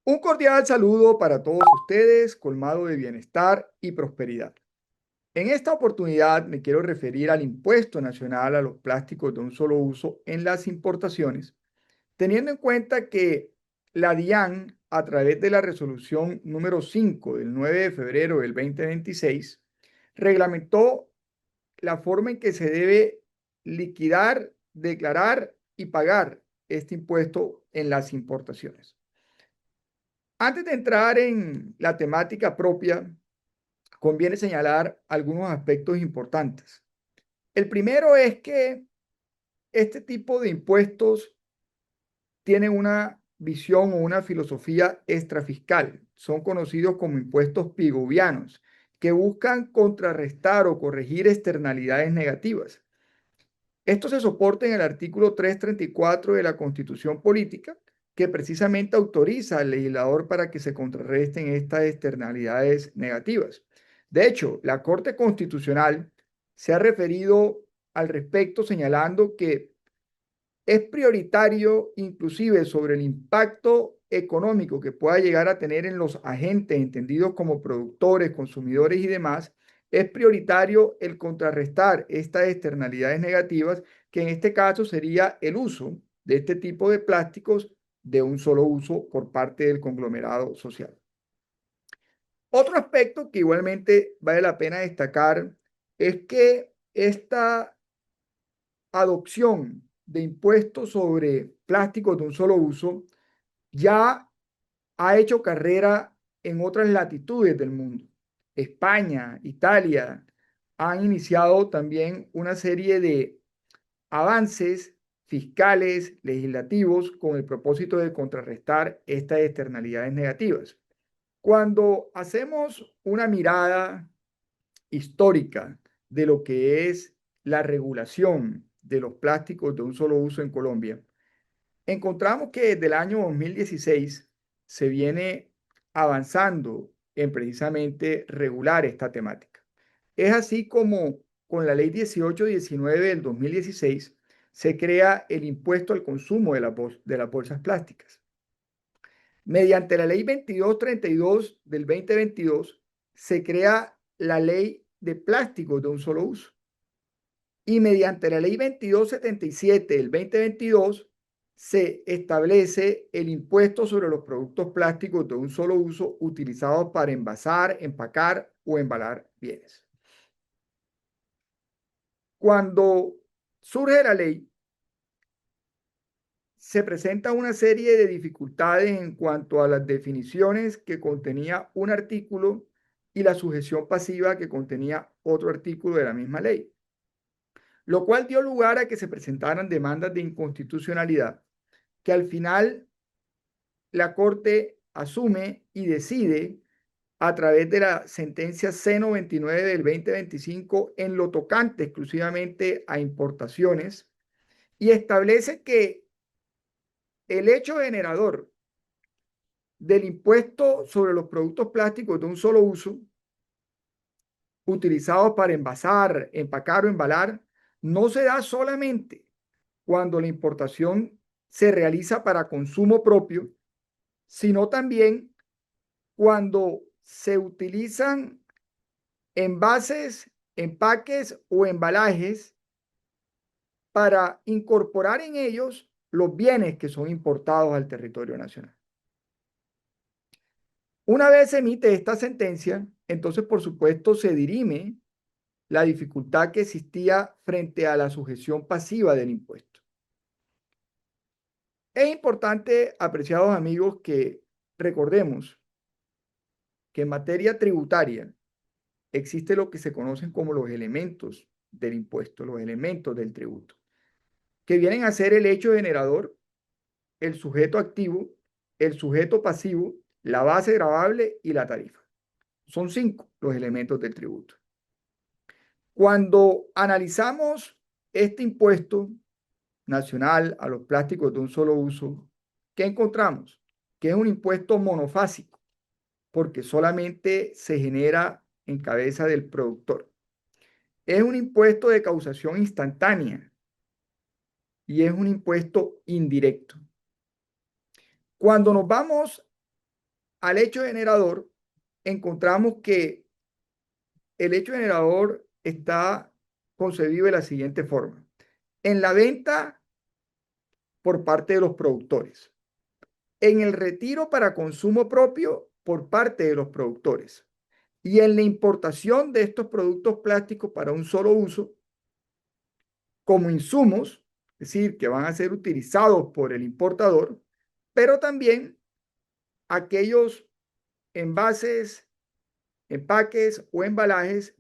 Un cordial saludo para todos ustedes, colmado de bienestar y prosperidad. En esta oportunidad me quiero referir al impuesto nacional a los plásticos de un solo uso en las importaciones, teniendo en cuenta que la DIAN, a través de la resolución número 5 del 9 de febrero del 2026, reglamentó la forma en que se debe liquidar, declarar y pagar este impuesto en las importaciones. Antes de entrar en la temática propia, conviene señalar algunos aspectos importantes. El primero es que este tipo de impuestos tienen una visión o una filosofía extrafiscal. Son conocidos como impuestos pigovianos, que buscan contrarrestar o corregir externalidades negativas. Esto se soporta en el artículo 334 de la Constitución Política, que precisamente autoriza al legislador para que se contrarresten estas externalidades negativas. De hecho, la Corte Constitucional se ha referido al respecto señalando que es prioritario inclusive sobre el impacto económico que pueda llegar a tener en los agentes entendidos como productores, consumidores y demás, es prioritario el contrarrestar estas externalidades negativas, que en este caso sería el uso de este tipo de plásticos de un solo uso por parte del conglomerado social. Otro aspecto que igualmente vale la pena destacar es que esta adopción de impuestos sobre plásticos de un solo uso ya ha hecho carrera en otras latitudes del mundo. España, Italia han iniciado también una serie de avances fiscales, legislativos, con el propósito de contrarrestar estas externalidades negativas. Cuando hacemos una mirada histórica de lo que es la regulación de los plásticos de un solo uso en Colombia, encontramos que desde el año 2016 se viene avanzando en precisamente regular esta temática. Es así como con la ley 1819 del 2016 se crea el impuesto al consumo de las bolsas plásticas. Mediante la ley 2232 del 2022 se crea la ley de plásticos de un solo uso. Y mediante la ley 2277 del 2022 se establece el impuesto sobre los productos plásticos de un solo uso utilizados para envasar, empacar o embalar bienes. Cuando surge la ley, se presenta una serie de dificultades en cuanto a las definiciones que contenía un artículo y la sujeción pasiva que contenía otro artículo de la misma ley, lo cual dio lugar a que se presentaran demandas de inconstitucionalidad que al final la Corte asume y decide a través de la sentencia C99 del 2025 en lo tocante exclusivamente a importaciones, y establece que el hecho generador del impuesto sobre los productos plásticos de un solo uso utilizados para envasar, empacar o embalar no se da solamente cuando la importación se realiza para consumo propio, sino también cuando se utilizan envases, empaques o embalajes para incorporar en ellos los bienes que son importados al territorio nacional. Una vez se emite esta sentencia, entonces por supuesto se dirime la dificultad que existía frente a la sujeción pasiva del impuesto. Es importante, apreciados amigos, que recordemos que en materia tributaria existe lo que se conocen como los elementos del impuesto, los elementos del tributo, que vienen a ser el hecho generador, el sujeto activo, el sujeto pasivo, la base gravable y la tarifa. Son 5 los elementos del tributo. Cuando analizamos este impuesto nacional a los plásticos de un solo uso, ¿qué encontramos? Que es un impuesto monofásico, porque solamente se genera en cabeza del productor. Es un impuesto de causación instantánea y es un impuesto indirecto. Cuando nos vamos al hecho generador, encontramos que el hecho generador está concebido de la siguiente forma. En la venta por parte de los productores. En el retiro para consumo propio por parte de los productores. Y en la importación de estos productos plásticos para un solo uso como insumos, es decir, que van a ser utilizados por el importador, pero también aquellos envases, empaques o embalajes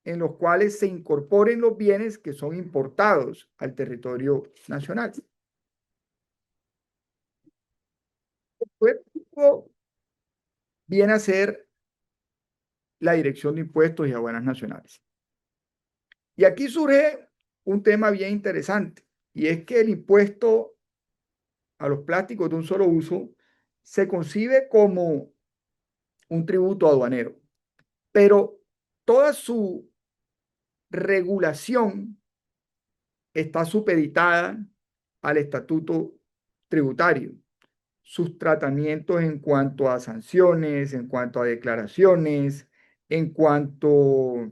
en los cuales se incorporen los bienes que son importados al territorio nacional. Luego viene a ser la Dirección de Impuestos y Aduanas Nacionales. Y aquí surge un tema bien interesante, y es que el impuesto a los plásticos de un solo uso se concibe como un tributo aduanero, pero toda su regulación está supeditada al estatuto tributario. Sus tratamientos en cuanto a sanciones, en cuanto a declaraciones, en cuanto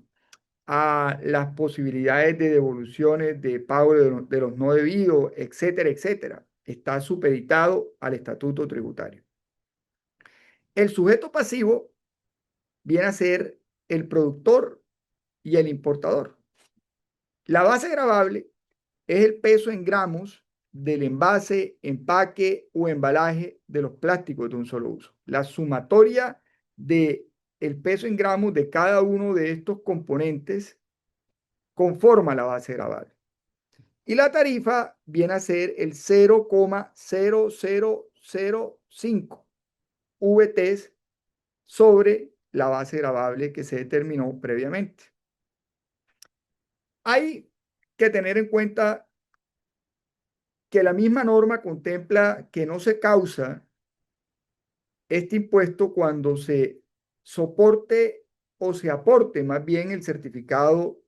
a las posibilidades de devoluciones de pago de los no debidos, etcétera, etcétera. Está supeditado al estatuto tributario. El sujeto pasivo viene a ser el productor y el importador. La base gravable es el peso en gramos del envase, empaque o embalaje de los plásticos de un solo uso. La sumatoria de el peso en gramos de cada uno de estos componentes conforma la base gravable. Y la tarifa viene a ser el 0,0005 VTs sobre la base gravable que se determinó previamente. Hay que tener en cuenta que la misma norma contempla que no se causa este impuesto cuando se soporte o se aporte más bien el certificado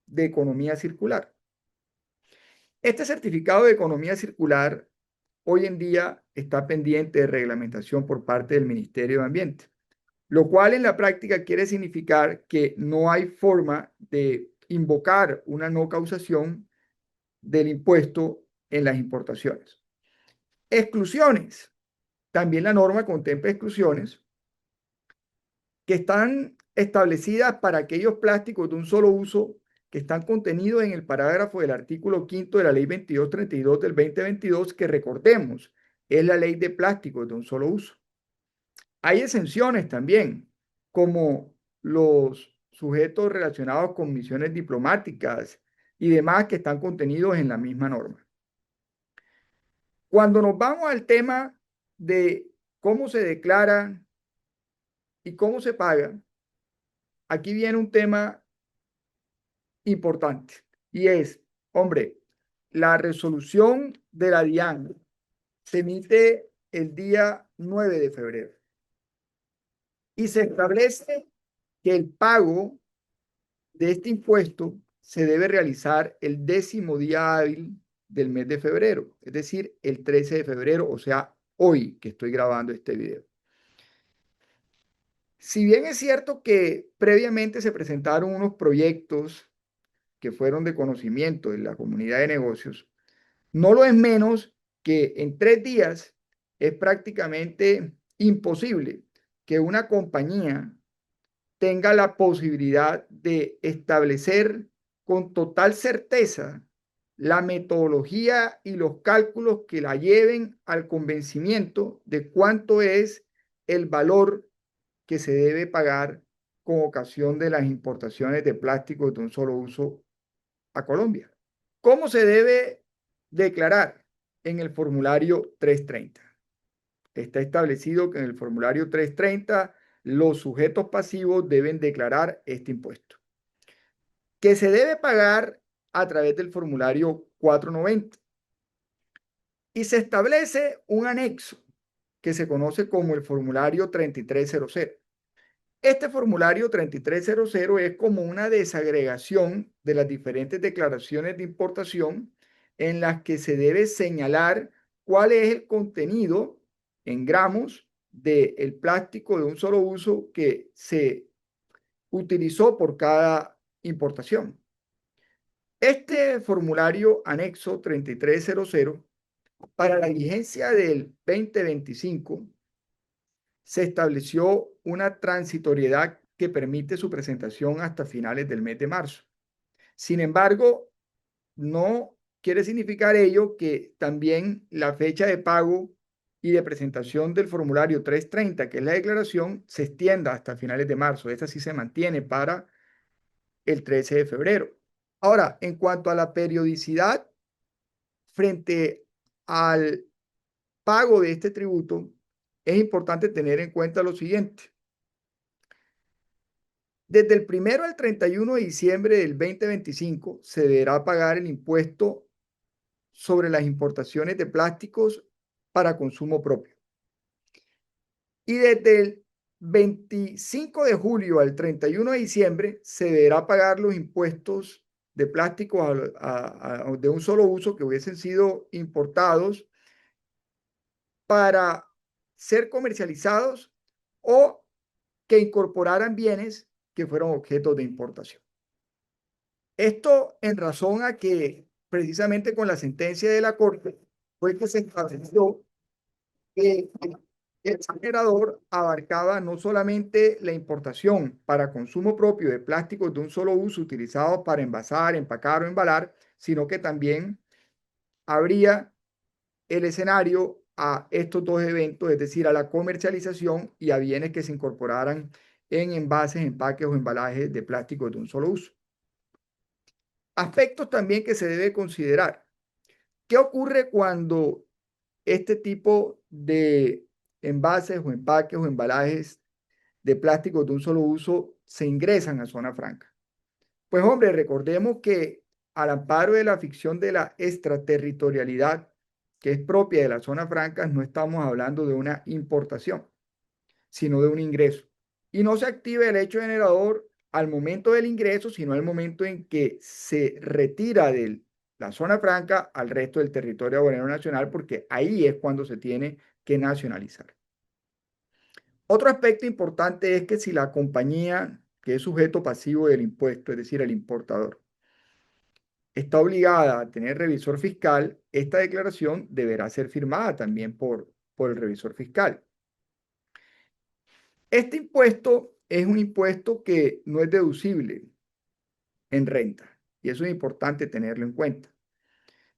de economía circular. Este certificado de economía circular hoy en día está pendiente de reglamentación por parte del Ministerio de Ambiente, lo cual en la práctica quiere significar que no hay forma de invocar una no causación del impuesto en las importaciones. Exclusiones. También la norma contempla exclusiones que están establecidas para aquellos plásticos de un solo uso que están contenidos en el parágrafo del artículo 5 de la Ley 2232 del 2022, que recordemos, es la ley de plásticos de un solo uso. Hay exenciones también, como los sujetos relacionados con misiones diplomáticas y demás que están contenidos en la misma norma. Cuando nos vamos al tema de cómo se declara y cómo se paga, aquí viene un tema importante y es, hombre, la resolución de la DIAN se emite el día 9 de febrero y se establece que el pago de este impuesto se debe realizar el 10º día hábil del mes de febrero, es decir, el 13 de febrero, o sea, hoy que estoy grabando este video. Si bien es cierto que previamente se presentaron unos proyectos que fueron de conocimiento de la comunidad de negocios, no lo es menos que en 3 días es prácticamente imposible que una compañía tenga la posibilidad de establecer con total certeza la metodología y los cálculos que la lleven al convencimiento de cuánto es el valor que se debe pagar con ocasión de las importaciones de plásticos de un solo uso a Colombia. ¿Cómo se debe declarar? En el formulario 330. Está establecido que en el formulario 330 los sujetos pasivos deben declarar este impuesto, que se debe pagar a través del formulario 490. Y se establece un anexo que se conoce como el formulario 3300. Este formulario 3300 es como una desagregación de las diferentes declaraciones de importación en las que se debe señalar cuál es el contenido en gramos del plástico de un solo uso que se utilizó por cada importación. Este formulario anexo 3300 para la vigencia del 2025 se estableció una transitoriedad que permite su presentación hasta finales del mes de marzo. Sin embargo, no quiere significar ello que también la fecha de pago y de presentación del formulario 330, que es la declaración, se extienda hasta finales de marzo. Esta sí se mantiene para el 13 de febrero. Ahora, en cuanto a la periodicidad frente al pago de este tributo, es importante tener en cuenta lo siguiente. Desde el 1 al 31 de diciembre del 2025 se deberá pagar el impuesto sobre las importaciones de plásticos para consumo propio. Y desde el 25 de julio al 31 de diciembre se deberá pagar los impuestos de plásticos de un solo uso que hubiesen sido importados para ser comercializados o que incorporaran bienes que fueron objetos de importación. Esto en razón a que precisamente con la sentencia de la Corte fue que se estableció que el exagerador abarcaba no solamente la importación para consumo propio de plásticos de un solo uso utilizados para envasar, empacar o embalar, sino que también habría el escenario a estos dos eventos, es decir, a la comercialización y a bienes que se incorporaran en envases, empaques o embalajes de plásticos de un solo uso. Aspectos también que se debe considerar. ¿Qué ocurre cuando este tipo de envases o empaques o embalajes de plásticos de un solo uso se ingresan a zona franca? Pues hombre, recordemos que al amparo de la ficción de la extraterritorialidad, que es propia de las zonas francas, no estamos hablando de una importación, sino de un ingreso. Y no se activa el hecho generador al momento del ingreso, sino al momento en que se retira de la zona franca al resto del territorio aduanero nacional, porque ahí es cuando se tiene que nacionalizar. Otro aspecto importante es que si la compañía que es sujeto pasivo del impuesto, es decir, el importador, está obligada a tener revisor fiscal, esta declaración deberá ser firmada también por el revisor fiscal. Este impuesto es un impuesto que no es deducible en renta y eso es importante tenerlo en cuenta.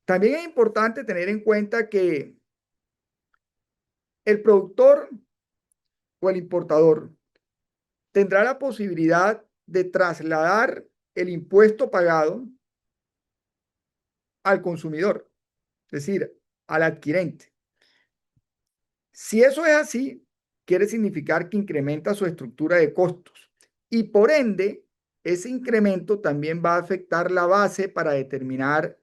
También es importante tener en cuenta que el productor o el importador tendrá la posibilidad de trasladar el impuesto pagado al consumidor, es decir, al adquirente. Si eso es así, quiere significar que incrementa su estructura de costos y por ende, ese incremento también va a afectar la base para determinar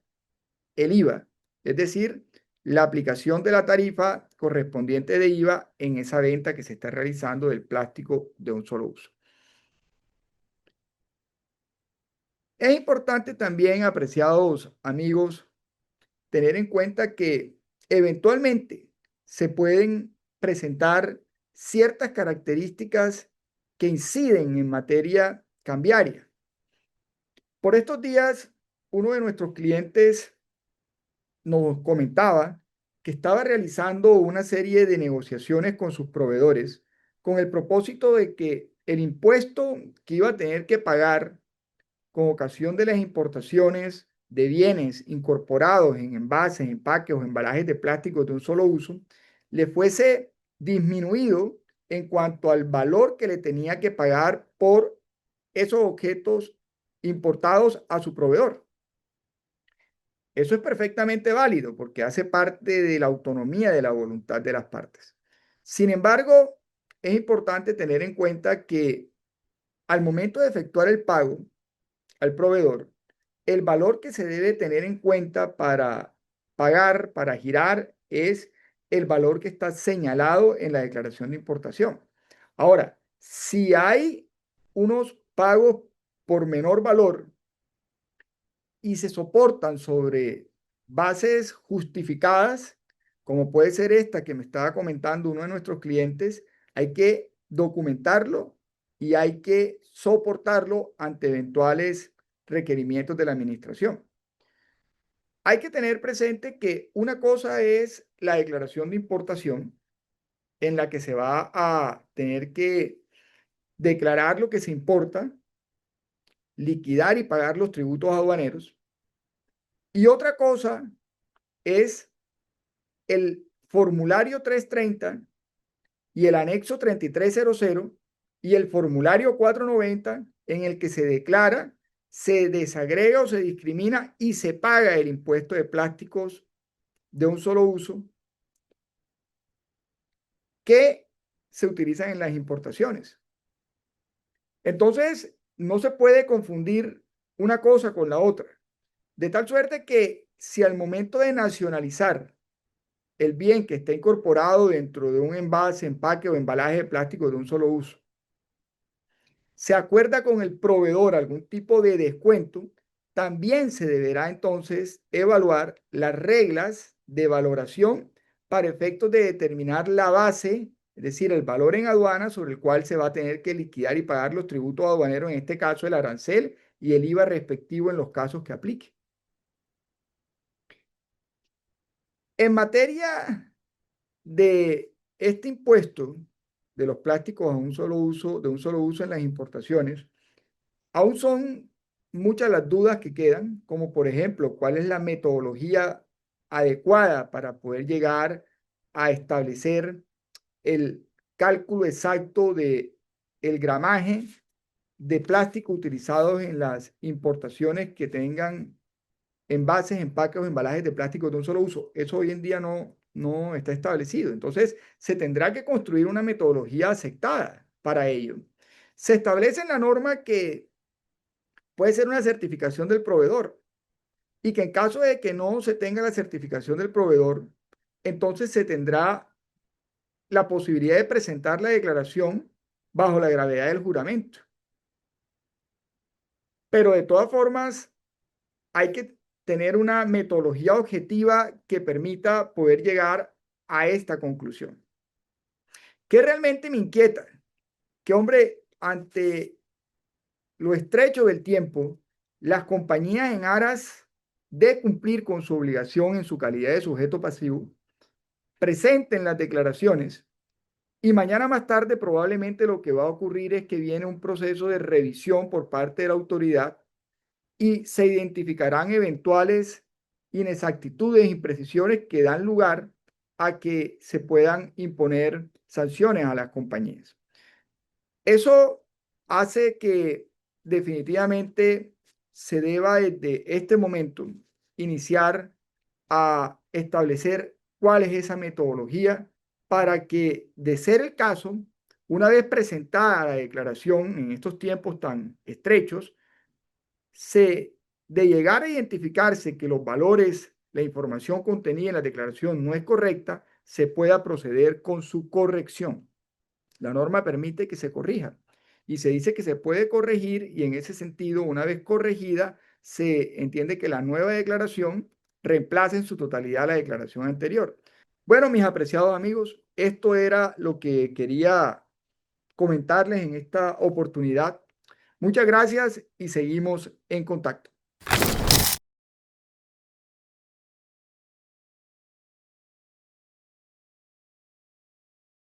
el IVA, es decir, la aplicación de la tarifa correspondiente de IVA en esa venta que se está realizando del plástico de un solo uso. Es importante también, apreciados amigos, tener en cuenta que eventualmente se pueden presentar ciertas características que inciden en materia cambiaria. Por estos días, uno de nuestros clientes nos comentaba que estaba realizando una serie de negociaciones con sus proveedores con el propósito de que el impuesto que iba a tener que pagar con ocasión de las importaciones de bienes incorporados en envases, empaques o embalajes de plástico de un solo uso, le fuese disminuido en cuanto al valor que le tenía que pagar por esos objetos importados a su proveedor. Eso es perfectamente válido porque hace parte de la autonomía de la voluntad de las partes. Sin embargo, es importante tener en cuenta que al momento de efectuar el pago al proveedor, el valor que se debe tener en cuenta para pagar, para girar, es el valor que está señalado en la declaración de importación. Ahora, si hay unos pagos por menor valor y se soportan sobre bases justificadas, como puede ser esta que me estaba comentando uno de nuestros clientes, hay que documentarlo y hay que soportarlo ante eventuales requerimientos de la administración. Hay que tener presente que una cosa es la declaración de importación, en la que se va a tener que declarar lo que se importa, liquidar y pagar los tributos aduaneros. Y otra cosa es el formulario 330 y el anexo 3300 y el formulario 490 en el que se declara, se desagrega o se discrimina y se paga el impuesto de plásticos de un solo uso que se utilizan en las importaciones. Entonces, no se puede confundir una cosa con la otra, de tal suerte que si al momento de nacionalizar el bien que está incorporado dentro de un envase, empaque o embalaje de plástico de un solo uso, se acuerda con el proveedor algún tipo de descuento, también se deberá entonces evaluar las reglas de valoración para efectos de determinar la base, es decir, el valor en aduana sobre el cual se va a tener que liquidar y pagar los tributos aduaneros, en este caso el arancel y el IVA respectivo en los casos que aplique. En materia de este impuesto de los plásticos a un solo uso, de un solo uso en las importaciones, aún son muchas las dudas que quedan, como por ejemplo, cuál es la metodología adecuada para poder llegar a establecer el cálculo exacto de el gramaje de plástico utilizados en las importaciones que tengan envases, empaques o embalajes de plástico de un solo uso. Eso hoy en día no está establecido. Entonces, se tendrá que construir una metodología aceptada para ello. Se establece en la norma que puede ser una certificación del proveedor y que en caso de que no se tenga la certificación del proveedor, entonces se tendrá la posibilidad de presentar la declaración bajo la gravedad del juramento. Pero de todas formas, hay que tener una metodología objetiva que permita poder llegar a esta conclusión. ¿Qué realmente me inquieta? Que, hombre, ante lo estrecho del tiempo, las compañías en aras de cumplir con su obligación en su calidad de sujeto pasivo, presenten las declaraciones y mañana más tarde probablemente lo que va a ocurrir es que viene un proceso de revisión por parte de la autoridad y se identificarán eventuales inexactitudes, imprecisiones que dan lugar a que se puedan imponer sanciones a las compañías. Eso hace que definitivamente se deba desde este momento iniciar a establecer cuál es esa metodología para que, de ser el caso, una vez presentada la declaración en estos tiempos tan estrechos, de llegar a identificarse que los valores, la información contenida en la declaración no es correcta, se pueda proceder con su corrección. La norma permite que se corrija y se dice que se puede corregir y en ese sentido, una vez corregida, se entiende que la nueva declaración reemplaza en su totalidad la declaración anterior. Bueno, mis apreciados amigos, esto era lo que quería comentarles en esta oportunidad. Muchas gracias y seguimos en contacto.